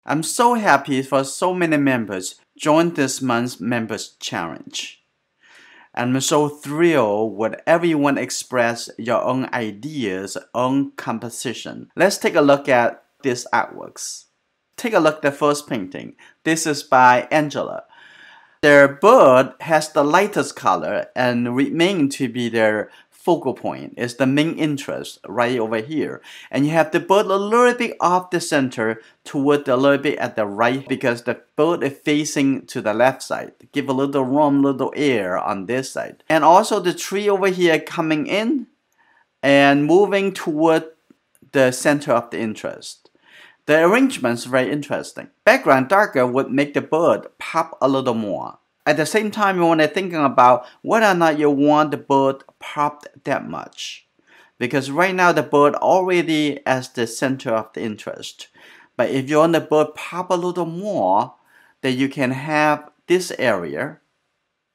I'm so happy for so many members joined this month's members challenge. I'm so thrilled with everyone express your own ideas, own composition. Let's take a look at these artworks. Take a look at the first painting. This is by Angela. Their bird has the lightest color and remain to be their focal point. It's the main interest right over here. And you have the bird a little bit off the center toward a little bit at the right because the bird is facing to the left side. Give a little room, little air on this side. And also the tree over here coming in and moving toward the center of the interest. The arrangement is very interesting. Background darker would make the bird pop a little more. At the same time, you want to thinking about whether or not you want the bird popped that much. Because right now the bird already as the center of the interest. But if you want the bird pop a little more, then you can have this area,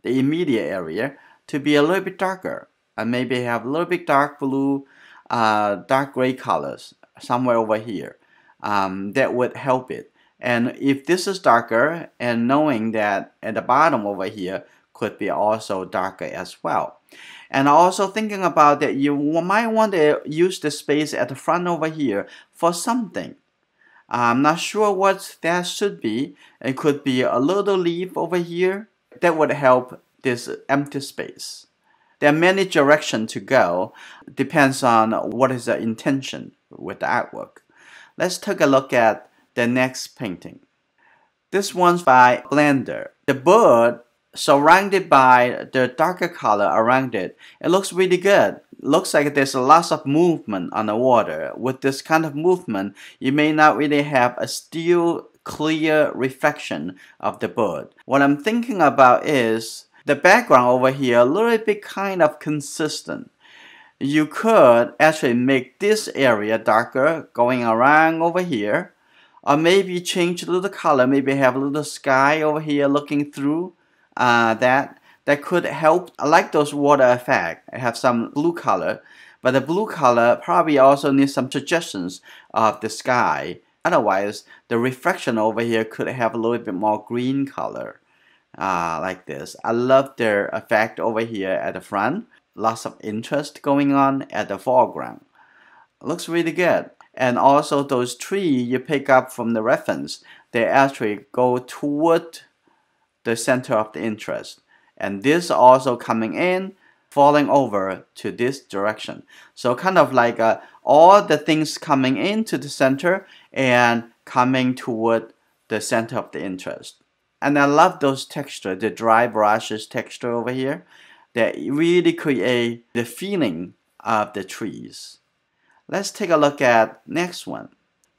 the immediate area, to be a little bit darker. And maybe have a little bit dark blue, dark gray colors somewhere over here. That would help it. And if this is darker, and knowing that at the bottom over here could be also darker as well. And also thinking about that you might want to use the space at the front over here for something. I'm not sure what that should be. It could be a little leaf over here. That would help this empty space. There are many directions to go. Depends on what is the intention with the artwork. Let's take a look at the next painting. This one's by Blender. The bird surrounded by the darker color around it. It looks really good. Looks like there's a lot of movement on the water. With this kind of movement, you may not really have a still clear reflection of the bird. What I'm thinking about is the background over here a little bit kind of consistent. You could actually make this area darker going around over here, or maybe change a little color, maybe have a little sky over here looking through that could help. I like those water effect. I have some blue color, but the blue color probably also needs some suggestions of the sky. Otherwise, the reflection over here could have a little bit more green color like this. I love their effect over here at the front. Lots of interest going on at the foreground. Looks really good. And also those trees you pick up from the reference, they actually go toward the center of the interest. And this also coming in, falling over to this direction. So kind of like all the things coming into the center and coming toward the center of the interest. And I love those texture, the dry brushes texture over here, that really create the feeling of the trees. Let's take a look at next one.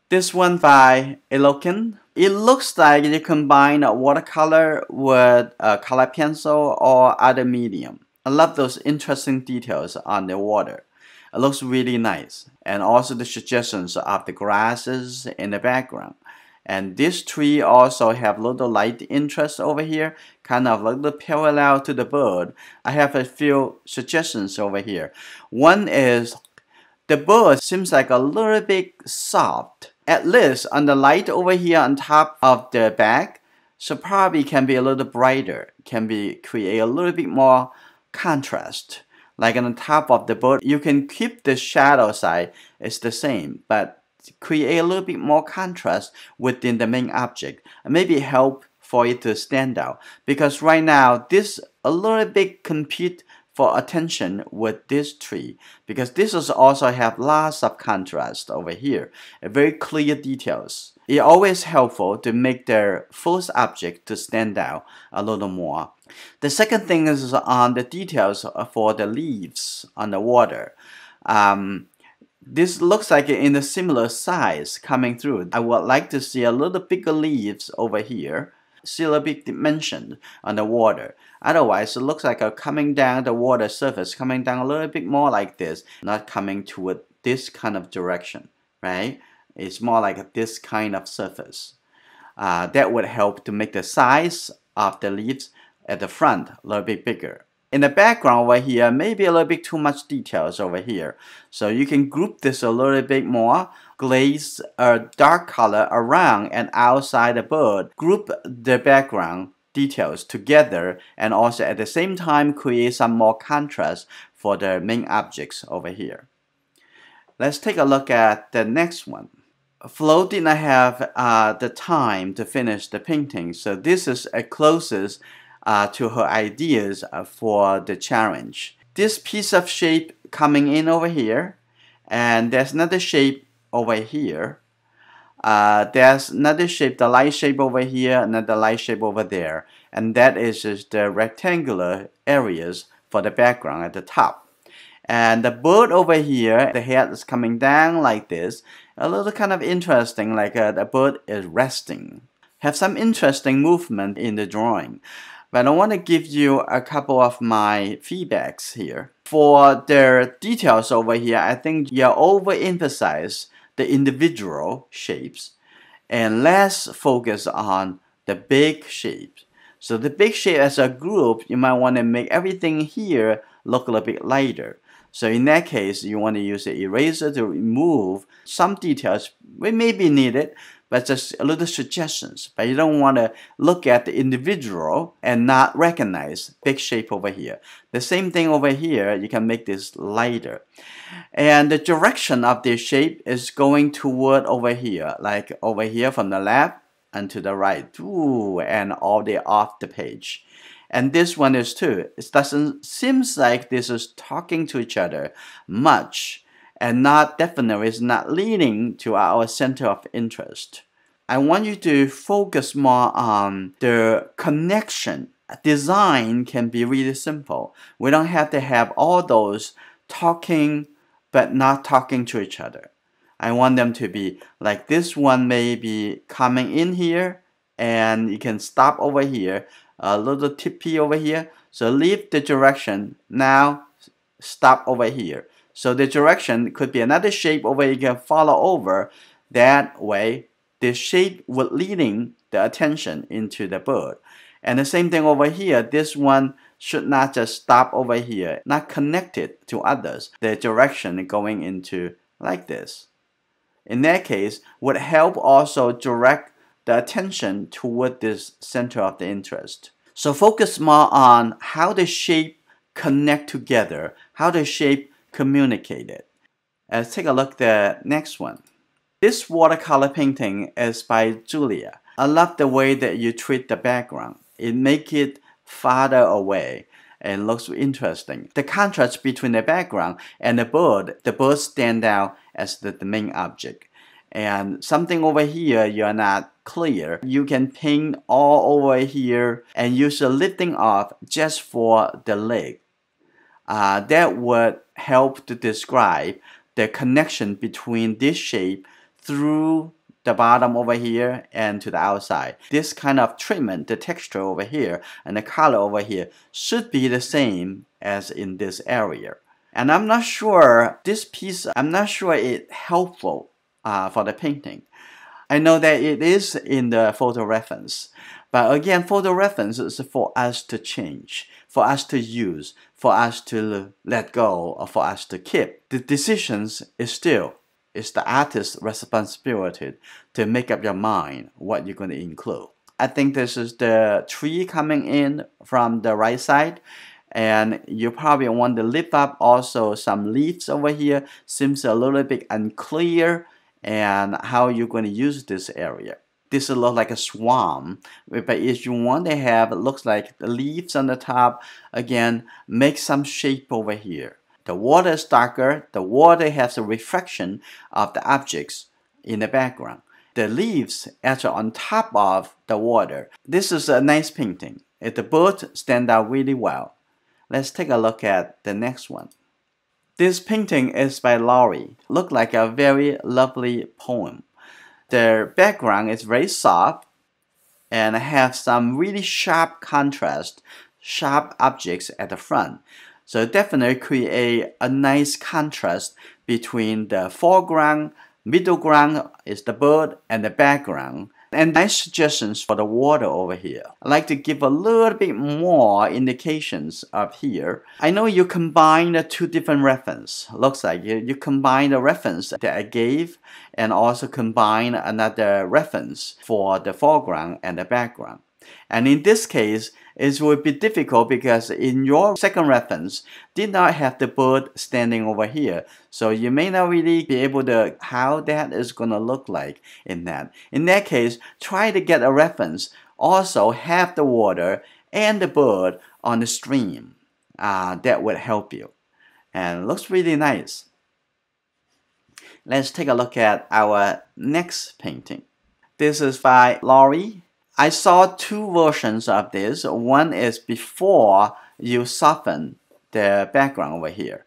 This one by Elokin. It looks like you combine a watercolor with a color pencil or other medium. I love those interesting details on the water. It looks really nice. And also the suggestions of the grasses in the background. And this tree also have little light interest over here, kind of a little parallel to the bird. I have a few suggestions over here. One is the bird seems like a little bit soft, at least on the light over here on top of the back. So probably can be a little brighter, can be create a little bit more contrast. Like on the top of the bird, you can keep the shadow side, it's the same, but create a little bit more contrast within the main object. And maybe help for it to stand out. Because right now, this a little bit compete for attention with this tree, because this is also have lots of contrast over here, very clear details. It's always helpful to make their first object to stand out a little more. The second thing is on the details for the leaves on the water. This looks like in a similar size coming through. I would like to see a little bigger leaves over here. Still a big dimension on the water. Otherwise, it looks like a coming down the water surface, coming down a little bit more like this, not coming toward this kind of direction, right? It's more like this kind of surface. That would help to make the size of the leaves at the front a little bit bigger. In the background over here, maybe a little bit too much details over here. So you can group this a little bit more, glaze a dark color around and outside the bird, group the background details together, and also at the same time create some more contrast for the main objects over here. Let's take a look at the next one. Flo did not have the time to finish the painting, so this is a closest to her ideas for the challenge. This piece of shape coming in over here, and there's another shape over here. There's another shape, the light shape over here, another light shape over there, and that is just the rectangular areas for the background at the top. And the bird over here, the head is coming down like this, a little kind of interesting, like the bird is resting. Have some interesting movement in the drawing. But I want to give you a couple of my feedbacks here. For the details over here, I think you overemphasize the individual shapes and less focus on the big shapes. So the big shape as a group, you might want to make everything here look a little bit lighter. So in that case, you want to use the eraser to remove some details which may be needed, but just a little suggestions. But you don't want to look at the individual and not recognize big shape over here. The same thing over here, you can make this lighter. And the direction of this shape is going toward over here, like over here from the left and to the right. Ooh, and all the way off the page. And this one is too. It doesn't seems like this is talking to each other much, and not definitely is not leading to our center of interest. I want you to focus more on the connection. Design can be really simple. We don't have to have all those talking but not talking to each other. I want them to be like this one may be coming in here, and you can stop over here. A little tippy over here, so leave the direction, now stop over here. So the direction could be another shape over here, you can follow over. That way the shape would leading the attention into the bird. And the same thing over here, this one should not just stop over here, not connected to others. The direction going into like this. In that case, would help also direct the attention toward this center of the interest. So focus more on how the shape connect together, how the shape communicated. Let's take a look at the next one. This watercolor painting is by Julia. I love the way that you treat the background. It makes it farther away and looks interesting. The contrast between the background and the bird stand out as the main object. And something over here you're not clear, you can paint all over here and use a lifting off just for the leg. That would help to describe the connection between this shape through the bottom over here and to the outside. This kind of treatment, the texture over here and the color over here should be the same as in this area. And I'm not sure this piece, I'm not sure it's helpful for the painting. I know that it is in the photo reference, but again, photo reference is for us to change, for us to use, for us to let go, or for us to keep. The decisions is still, it's the artist's responsibility to make up your mind what you're going to include. I think this is the tree coming in from the right side, and you probably want to lift up also some leaves over here. Seems a little bit unclear and how you're going to use this area. This will look like a swamp, but if you want to have, it looks like the leaves on the top, again, make some shape over here. The water is darker, the water has a reflection of the objects in the background. The leaves actually on top of the water. This is a nice painting. The bird stand out really well. Let's take a look at the next one. This painting is by Laurie. Look like a very lovely poem. The background is very soft and have some really sharp contrast, sharp objects at the front. So definitely create a nice contrast between the foreground, middle ground is the bird, and the background. And nice suggestions for the water over here. I like to give a little bit more indications up here. I know you combine the two different reference. Looks like you combine the reference that I gave and also combine another reference for the foreground and the background. And in this case, it will be difficult because in your second reference did not have the bird standing over here. So you may not really be able to how that is going to look like in that. In that case, try to get a reference. Also have the water and the bird on the stream. That would help you. And it looks really nice. Let's take a look at our next painting. This is by Laurie. I saw two versions of this. One is before you soften the background over here.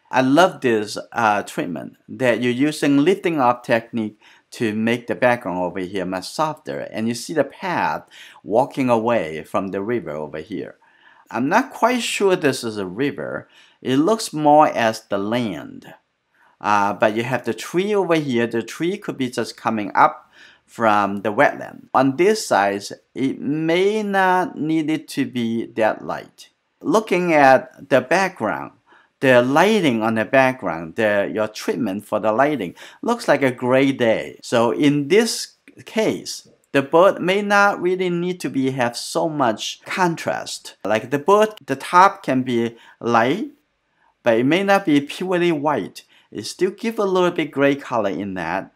I love this treatment that you're using lifting up technique to make the background over here much softer. And you see the path walking away from the river over here. I'm not quite sure this is a river. It looks more as the land. But you have the tree over here. The tree could be just coming up from the wetland. On this side, it may not need it to be that light. Looking at the background, the lighting on the background, your treatment for the lighting looks like a gray day. So in this case, the bird may not really need to have so much contrast. Like the bird, the top can be light, but it may not be purely white. It still give a little bit gray color in that.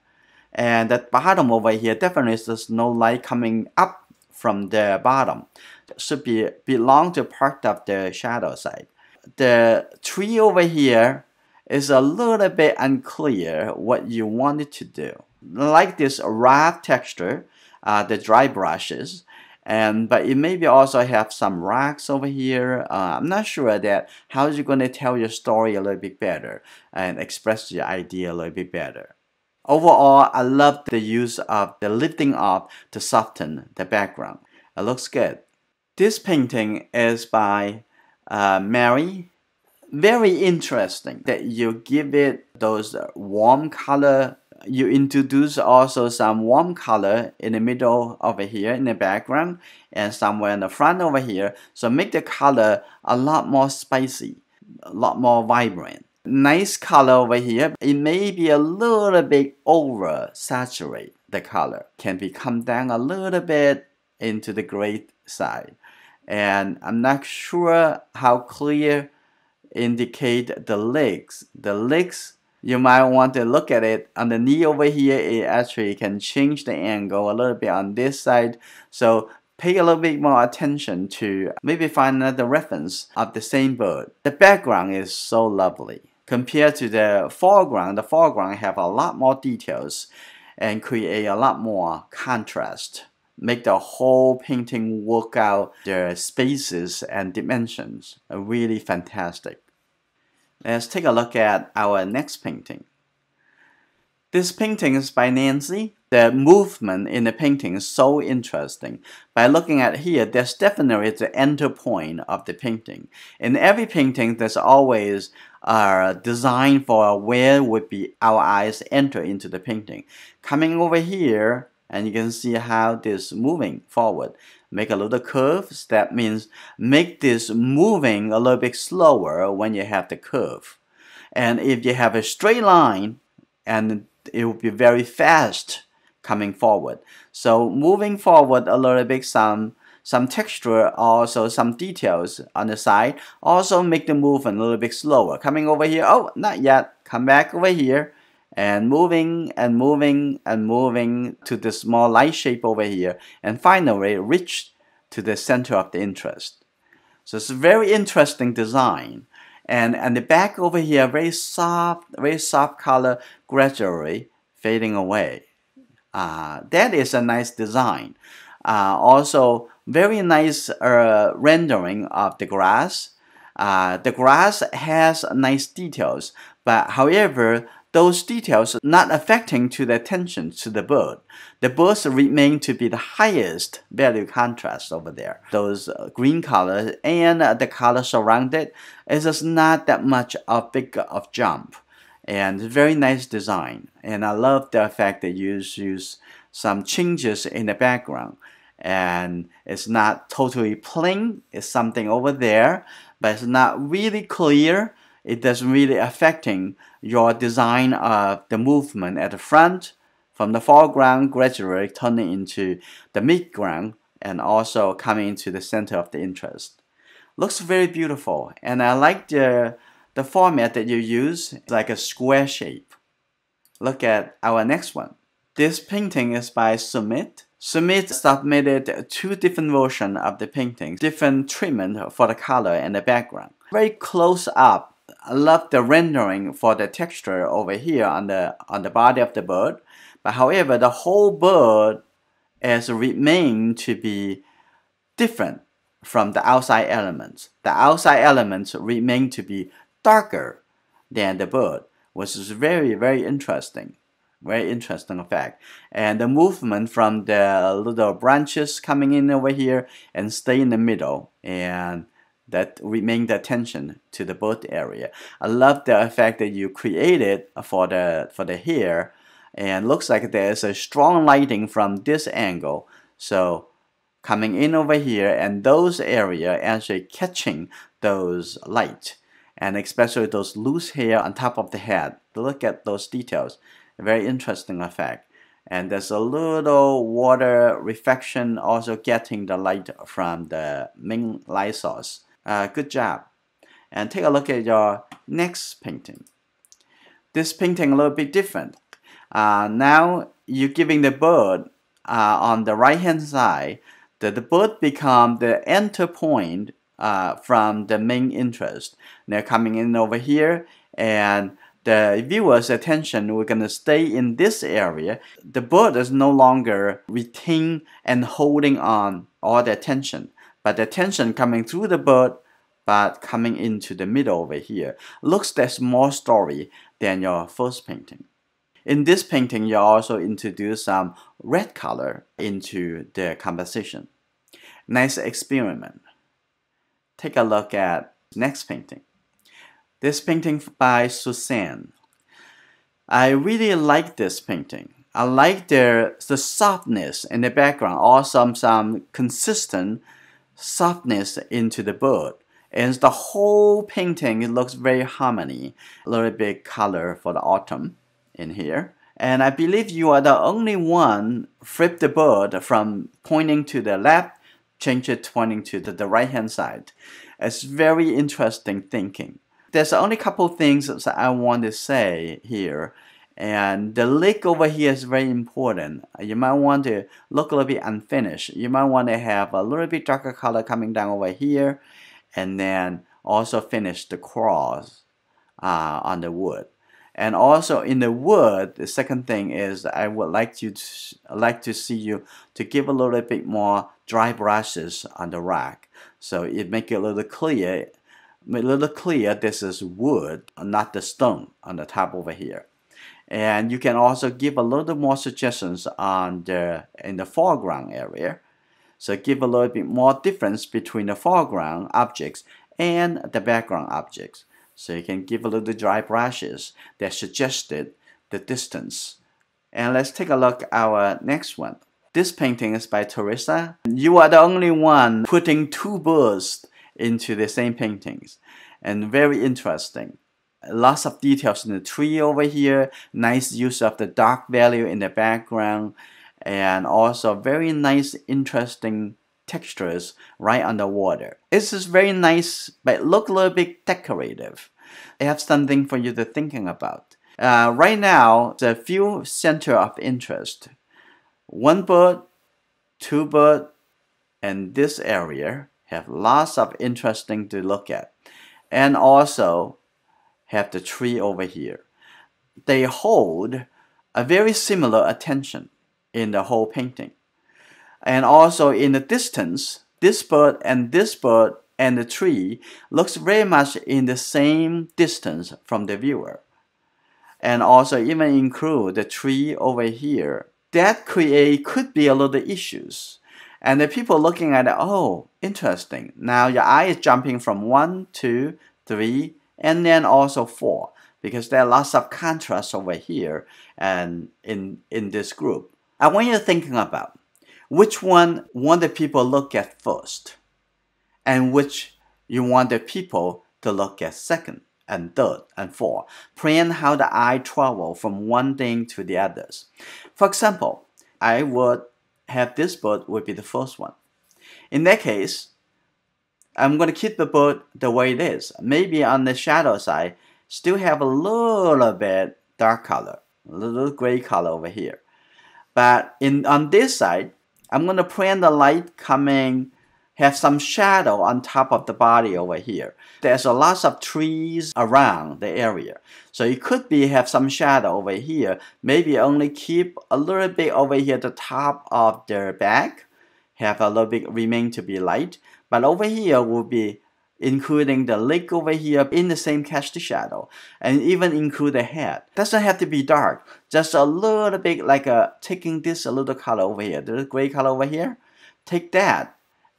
And the bottom over here, definitely there's no light coming up from the bottom. It should belong to part of the shadow side. The tree over here is a little bit unclear what you want it to do. Like this rough texture, the dry brushes, but it maybe also have some rocks over here. I'm not sure that how you're going to tell your story a little bit better and express your idea a little bit better. Overall, I love the use of the lifting up to soften the background. It looks good. This painting is by Mary. Very interesting that you give it those warm color. You introduce also some warm color in the middle over here in the background and somewhere in the front over here. So make the color a lot more spicy, a lot more vibrant. Nice color over here. It may be a little bit over saturate the color. Can be come down a little bit into the gray side. And I'm not sure how clear indicate the legs. The legs, you might want to look at it on the knee over here. It actually can change the angle a little bit on this side. So pay a little bit more attention to maybe find another reference of the same bird. The background is so lovely. Compared to the foreground have a lot more details and create a lot more contrast. Make the whole painting work out the spaces and dimensions. Really fantastic. Let's take a look at our next painting. This painting is by Nancy. The movement in the painting is so interesting. By looking at here, there's definitely the enter point of the painting. In every painting, there's always a design for where would be our eyes enter into the painting. Coming over here, and you can see how this moving forward. Make a little curve. That means make this moving a little bit slower when you have the curve. And if you have a straight line, and it will be very fast coming forward. So moving forward a little bit, some texture, also some details on the side. Also make the movement a little bit slower. Coming over here, oh, not yet. Come back over here. And moving and moving and moving to the small light shape over here. And finally reach to the center of the interest. So it's a very interesting design. And the back over here, very soft color, gradually fading away. That is a nice design. Also, very nice rendering of the grass. The grass has nice details, but however, those details are not affecting to the attention to the bird. The birds remain to be the highest value contrast over there. Those green colors and the color surrounded is just not that much of big of jump. And very nice design. And I love the fact that you use some changes in the background. And it's not totally plain, it's something over there, but it's not really clear. It doesn't really affecting your design of the movement at the front, from the foreground gradually turning into the midground and also coming into the center of the interest. Looks very beautiful, and I like the format that you use, like a square shape. Look at our next one. This painting is by Sumit. Sumit submitted 2 different versions of the painting, different treatment for the color and the background. Very close up. I love the rendering for the texture over here on the body of the bird. But however, the whole bird has remained to be different from the outside elements. The outside elements remain to be darker than the bird, which is very, very interesting. Very interesting effect. And the movement from the little branches coming in over here and stay in the middle, and that remain the attention to the bird area. I love the effect that you created for the hair, and looks like there's a strong lighting from this angle. So coming in over here, and those area actually catching those light, and especially those loose hair on top of the head. Look at those details. A very interesting effect. And there's a little water reflection also getting the light from the main light source. Good job. And take a look at your next painting. This painting a little bit different. Now you're giving the bird on the right hand side, the bird become the enter point from the main interest. They're coming in over here, and the viewer's attention, we're going to stay in this area. The bird is no longer retain and holding on all the attention, but the attention coming through the bird, but coming into the middle over here. Looks there's more story than your first painting. In this painting, you also introduce some red color into the composition. Nice experiment. Take a look at next painting. This painting by Suzanne. I really like this painting. I like the softness in the background, also some consistent softness into the bird. And the whole painting, it looks very harmony. A little bit color for the autumn in here. And I believe you are the only one flip the bird from pointing to the left, change it pointing to the right hand side. It's very interesting thinking. There's only a couple things that I want to say here. And the lake over here is very important. You might want to look a little bit unfinished. You might want to have a little bit darker color coming down over here, and then also finish the cross on the wood. And also in the wood, the second thing is I would like to see you to give a little bit more dry brushes on the rock, so it make it a little clear. This is wood, not the stone on the top over here. And you can also give a little more suggestions on in the foreground area. So give a little bit more difference between the foreground objects and the background objects. So you can give a little dry brushes that suggested the distance. And let's take a look at our next one. This painting is by Teresa. You are the only one putting 2 birds into the same paintings, and very interesting. Lots of details in the tree over here, nice use of the dark value in the background, and also very nice interesting textures right underwater. It's just very nice, but look a little bit decorative. I have something for you to thinking about. Right now, the few center of interest. 1 bird, 2 bird, and this area have lots of interesting to look at. And also have the tree over here. They hold a very similar attention in the whole painting. And also in the distance, this bird and the tree looks very much in the same distance from the viewer. And also even include the tree over here. That could be a little issues. And the people looking at it, oh, interesting. Now your eye is jumping from 1, 2, 3, and then also 4, because there are lots of contrast over here and in this group. I want you thinking about which one want the people look at first, and which you want the people to look at second, and third, and fourth. Plan how the eye travel from one thing to the others. For example, I would have this bird would be the first one. In that case, I'm going to keep the bird the way it is. Maybe on the shadow side, still have a little bit dark color, a little gray color over here. But on this side, I'm going to plan the light coming, have some shadow on top of the body over here. There's a lot of trees around the area. So it could be have some shadow over here. Maybe only keep a little bit over here at the top of their back. Have a little bit remain to be light. But over here will be including the leg over here in the same cast shadow, and even include the head. Doesn't have to be dark, just a little bit like taking this a little color over here, the gray color over here, take that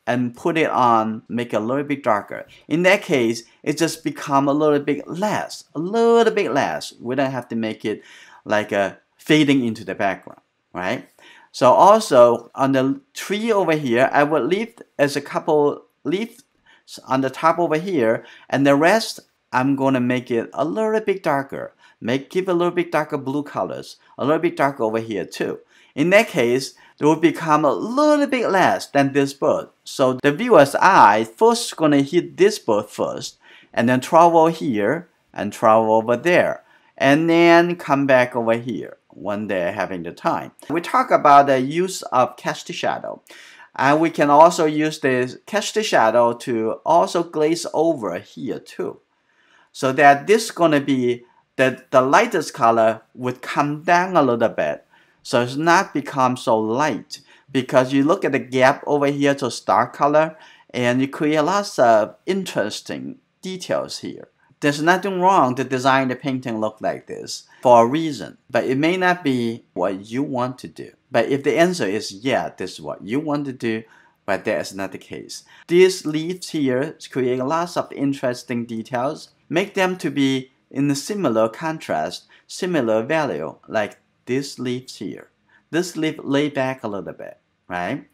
and put it on, make it a little bit darker. In that case, it just become a little bit less. We don't have to make it like fading into the background, right? So also on the tree over here, I would leave as a couple leaves on the top over here, and the rest I'm going to make it a little bit darker. Give a little bit darker blue colors, a little bit darker over here too. In that case, it will become a little bit less than this bird. So the viewer's eye first going to hit this bird first, and then travel here and travel over there, and then come back over here when they're having the time. We talk about the use of cast shadow. And we can also use this cast shadow to also glaze over here too. So that this is going to be that the lightest color would come down a little bit. So it's not become so light. Because you look at the gap over here to dark color, and you create lots of interesting details here. There's nothing wrong to design the painting look like this for a reason, but it may not be what you want to do. But if the answer is yeah, this is what you want to do, but that is not the case. These leaves here create lots of interesting details, make them to be in a similar contrast, similar value, like these leaves here. This leaf lay back a little bit, right?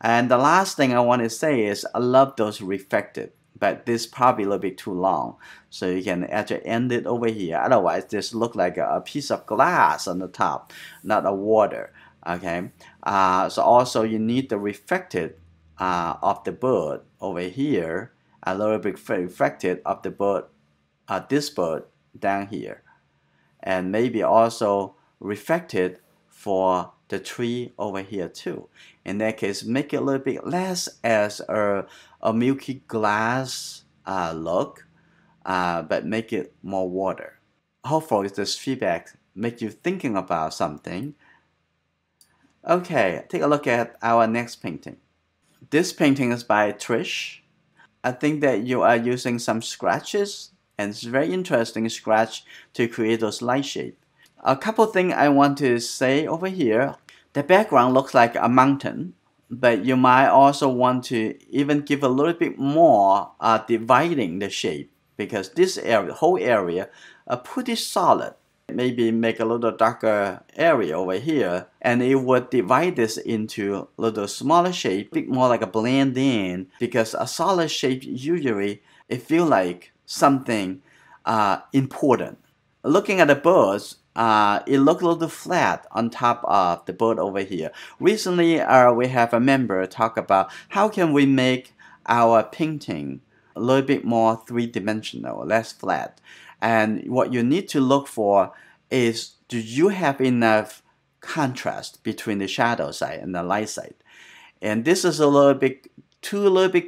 And the last thing I want to say is I love those reflected. But this probably a little bit too long, so you can actually end it over here. Otherwise, this look like a piece of glass on the top, not a water. Okay. So also you need the reflected of the bird over here, a little bit reflected of the bird, this bird down here, and maybe also reflected for the tree over here too. In that case, make it a little bit less as a milky glass look, but make it more water. Hopefully this feedback make you thinking about something. Okay, take a look at our next painting. This painting is by Trish. I think that you are using some scratches, and it's very interesting scratch to create those light shapes. A couple things I want to say over here. The background looks like a mountain, but you might also want to even give a little bit more dividing the shape, because this area, whole area, are pretty solid. Maybe make a little darker area over here, and it would divide this into a little smaller shape, bit more like a blend in, because a solid shape usually it feel like something important. Looking at the birds, it looks a little flat on top of the bird over here. Recently, we have a member talk about how can we make our painting a little bit more three-dimensional, less flat. And what you need to look for is, do you have enough contrast between the shadow side and the light side? And this is a little bit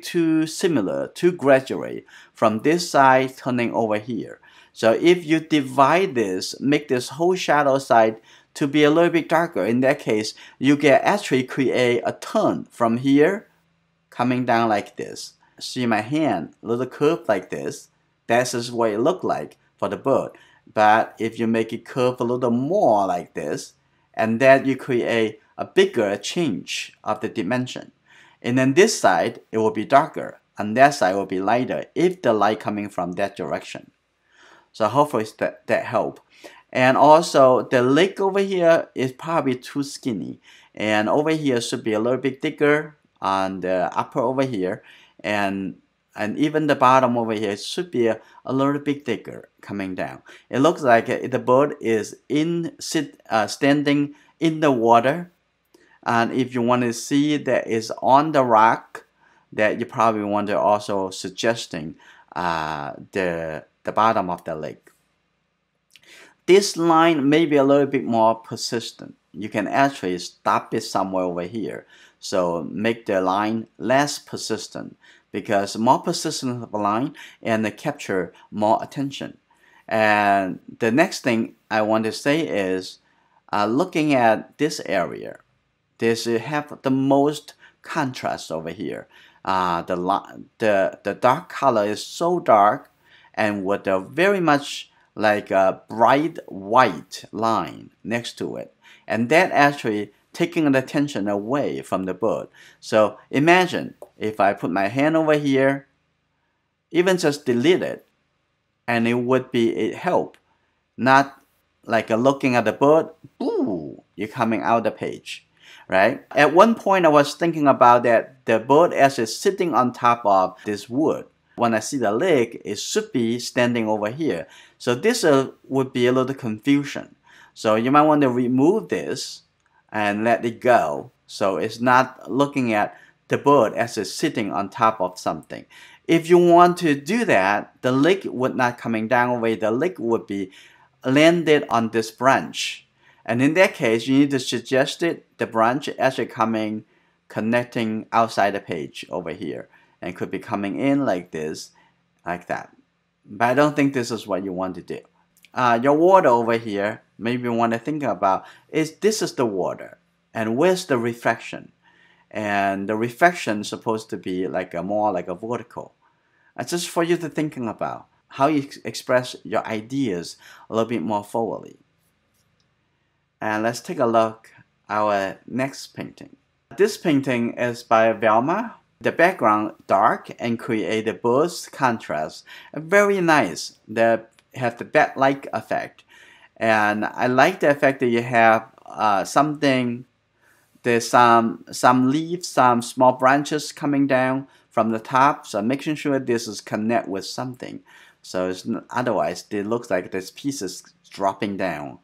too similar, too graduate from this side turning over here. So if you divide this, make this whole shadow side to be a little bit darker, in that case, you can actually create a turn from here coming down like this. See my hand, a little curve like this. This is what it look like for the bird. But if you make it curve a little more like this, and then you create a bigger change of the dimension. And then this side, it will be darker, and that side will be lighter if the light coming from that direction. So hopefully that help. And also the leg over here is probably too skinny. And over here should be a little bit thicker on the upper over here, and even the bottom over here should be a little bit thicker coming down. It looks like the boat is standing in the water. And if you want to see that is on the rock, that you probably want to also suggesting the bottom of the lake. This line may be a little bit more persistent. You can actually stop it somewhere over here. So make the line less persistent, because more persistent of a line and capture more attention. And the next thing I want to say is looking at this area. This have the most contrast over here. The dark color is so dark, and with a very much like a bright white line next to it, and that actually taking the attention away from the bird. So imagine if I put my hand over here, even just delete it, and it would be a help, not like looking at the bird, ooh, you're coming out the page. Right? At one point I was thinking about that the bird actually sitting on top of this wood. When I see the leg, it should be standing over here. So this would be a little confusion. So you might want to remove this and let it go. So it's not looking at the bird as it's sitting on top of something. If you want to do that, the leg would not coming down away. The leg would be landed on this branch. And in that case, you need to suggest the branch actually connecting outside the page over here, and could be coming in like this, like that. But I don't think this is what you want to do. Your water over here, maybe you want to think about this is the water, and where's the reflection? And the reflection is supposed to be like more like a vertical. Just for you to thinking about how you express your ideas a little bit more forwardly. And let's take a look at our next painting. This painting is by Velma. The background dark and create a burst contrast. Very nice. They have the backlight effect. And I like the effect that you have something, there's some leaves, some small branches coming down from the top. So making sure this is connect with something. So it's not, otherwise it looks like this piece is dropping down.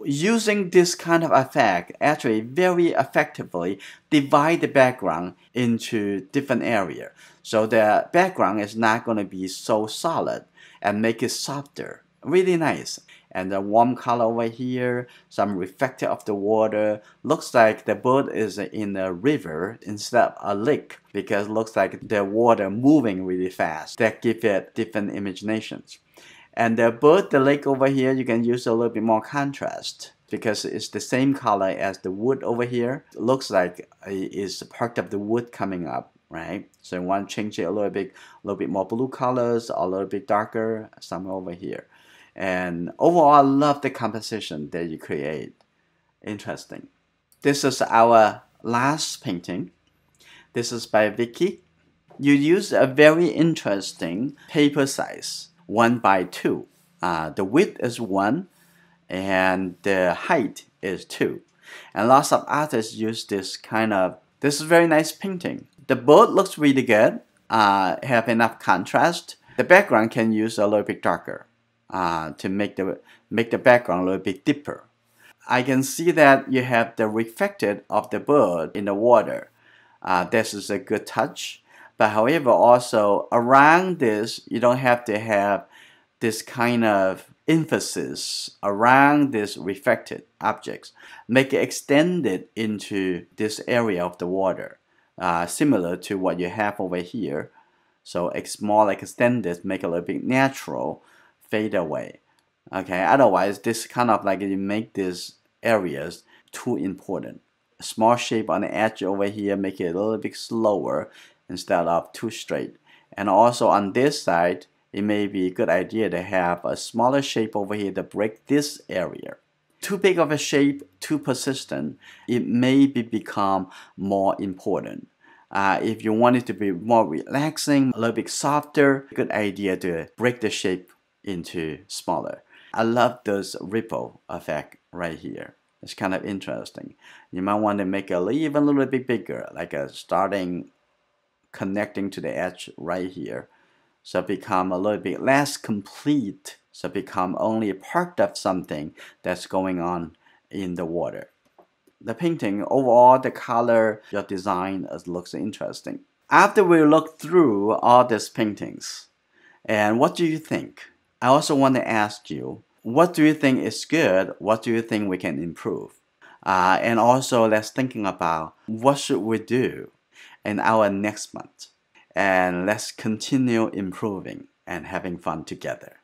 Using this kind of effect actually very effectively divide the background into different areas. So the background is not going to be so solid, and make it softer. Really nice. And the warm color over here, some reflector of the water. Looks like the bird is in a river instead of a lake, because it looks like the water moving really fast. That gives it different imaginations. And the bird, the lake over here, you can use a little bit more contrast, because it's the same color as the wood over here. It looks like it's part of the wood coming up, right? So you want to change it a little bit more blue colors, a little bit darker, somewhere over here. And overall, I love the composition that you create. Interesting. This is our last painting. This is by Vicky. You use a very interesting paper size. 1 by 2. The width is 1 and the height is 2. And lots of artists use this this is very nice painting. The bird looks really good, have enough contrast. The background can use a little bit darker to make the background a little bit deeper. I can see that you have the reflected of the bird in the water. This is a good touch. But however, also around this, you don't have to have this kind of emphasis around these reflected objects. Make it extended into this area of the water, similar to what you have over here. So it's more like extended, make it a little bit natural, fade away. Okay, otherwise this kind of like you make these areas too important. A small shape on the edge over here, make it a little bit slower instead of too straight. And also on this side, it may be a good idea to have a smaller shape over here to break this area. Too big of a shape, too persistent, it may become more important. If you want it to be more relaxing, a little bit softer, good idea to break the shape into smaller. I love this ripple effect right here. It's kind of interesting. You might want to make it even a little bit bigger, like starting connecting to the edge right here. So become a little bit less complete. So become only part of something that's going on in the water. The painting, overall, the color, your design looks interesting. After we look through all these paintings, and what do you think? I also want to ask you, what do you think is good? What do you think we can improve? And also, let's thinking about what should we do in our next month. And let's continue improving and having fun together.